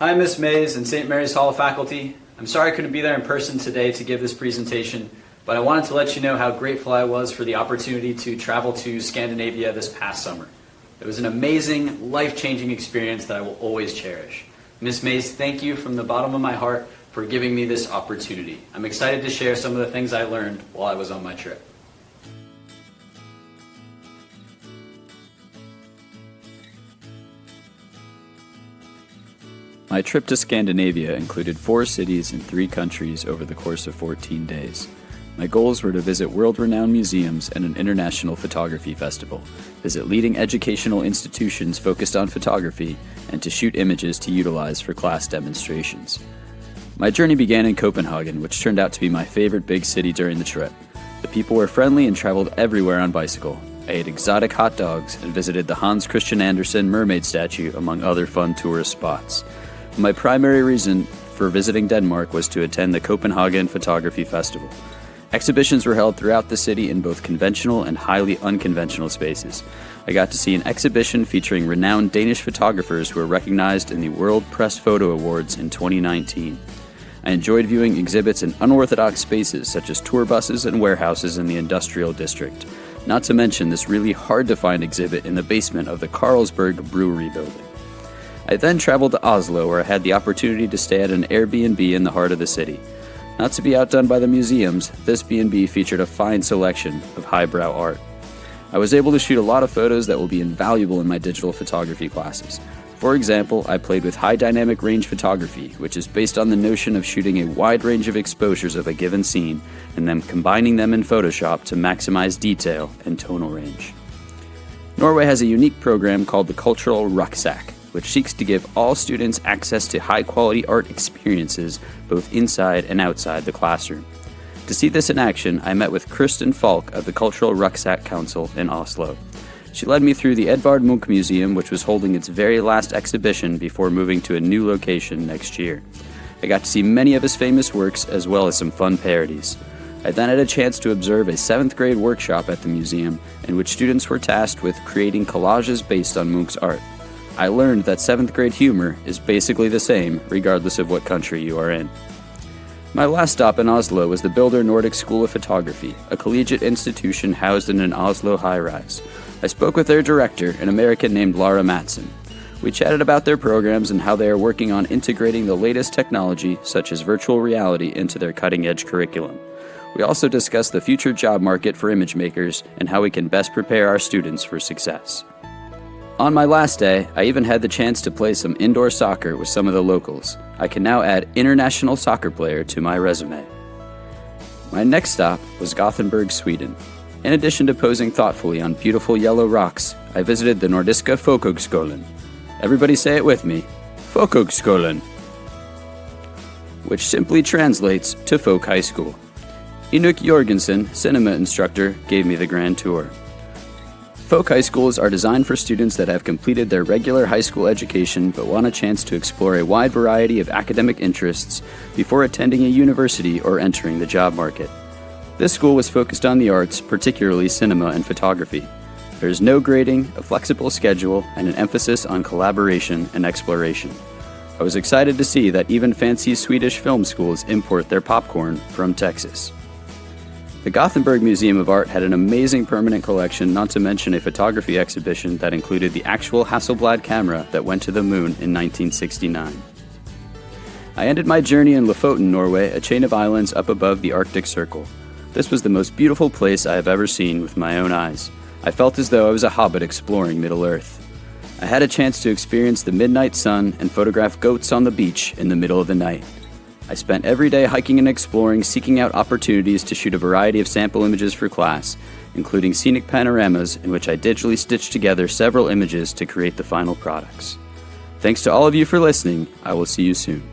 Hi, Miss Mays and St. Mary's Hall of Faculty. I'm sorry I couldn't be there in person today to give this presentation, but I wanted to let you know how grateful I was for the opportunity to travel to Scandinavia this past summer. It was an amazing, life-changing experience that I will always cherish. Miss Mays, thank you from the bottom of my heart for giving me this opportunity. I'm excited to share some of the things I learned while I was on my trip. My trip to Scandinavia included 4 cities in 3 countries over the course of 14 days. My goals were to visit world-renowned museums and an international photography festival, visit leading educational institutions focused on photography, and to shoot images to utilize for class demonstrations. My journey began in Copenhagen, which turned out to be my favorite big city during the trip. The people were friendly and traveled everywhere on bicycle. I ate exotic hot dogs and visited the Hans Christian Andersen mermaid statue, among other fun tourist spots. My primary reason for visiting Denmark was to attend the Copenhagen Photography Festival. Exhibitions were held throughout the city in both conventional and highly unconventional spaces. I got to see an exhibition featuring renowned Danish photographers who were recognized in the World Press Photo Awards in 2019. I enjoyed viewing exhibits in unorthodox spaces such as tour buses and warehouses in the industrial district, not to mention this really hard-to-find exhibit in the basement of the Carlsberg Brewery building. I then traveled to Oslo, where I had the opportunity to stay at an Airbnb in the heart of the city. Not to be outdone by the museums, this B&B featured a fine selection of highbrow art. I was able to shoot a lot of photos that will be invaluable in my digital photography classes. For example, I played with high dynamic range photography, which is based on the notion of shooting a wide range of exposures of a given scene and then combining them in Photoshop to maximize detail and tonal range. Norway has a unique program called the Cultural Rucksack, which seeks to give all students access to high-quality art experiences both inside and outside the classroom. To see this in action, I met with Kirsten Falk of the Cultural Rucksack Council in Oslo. She led me through the Edvard Munch Museum, which was holding its very last exhibition before moving to a new location next year. I got to see many of his famous works as well as some fun parodies. I then had a chance to observe a 7th grade workshop at the museum in which students were tasked with creating collages based on Munch's art. I learned that 7th grade humor is basically the same regardless of what country you are in. My last stop in Oslo was the Bilder Nordic School of Photography, a collegiate institution housed in an Oslo high-rise. I spoke with their director, an American named Laura Matson. We chatted about their programs and how they are working on integrating the latest technology, such as virtual reality, into their cutting-edge curriculum. We also discussed the future job market for image makers and how we can best prepare our students for success. On my last day, I even had the chance to play some indoor soccer with some of the locals. I can now add international soccer player to my resume. My next stop was Gothenburg, Sweden. In addition to posing thoughtfully on beautiful yellow rocks, I visited the Nordiska Folkhögskolan. Everybody say it with me, Folkhögskolan, which simply translates to Folk High School. Inuk Jorgensen, cinema instructor, gave me the grand tour. Folk high schools are designed for students that have completed their regular high school education but want a chance to explore a wide variety of academic interests before attending a university or entering the job market. This school was focused on the arts, particularly cinema and photography. There is no grading, a flexible schedule, and an emphasis on collaboration and exploration. I was excited to see that even fancy Swedish film schools import their popcorn from Texas. The Gothenburg Museum of Art had an amazing permanent collection, not to mention a photography exhibition that included the actual Hasselblad camera that went to the moon in 1969. I ended my journey in Lofoten, Norway, a chain of islands up above the Arctic Circle. This was the most beautiful place I have ever seen with my own eyes. I felt as though I was a hobbit exploring Middle-earth. I had a chance to experience the midnight sun and photograph goats on the beach in the middle of the night. I spent every day hiking and exploring, seeking out opportunities to shoot a variety of sample images for class, including scenic panoramas in which I digitally stitched together several images to create the final products. Thanks to all of you for listening. I will see you soon.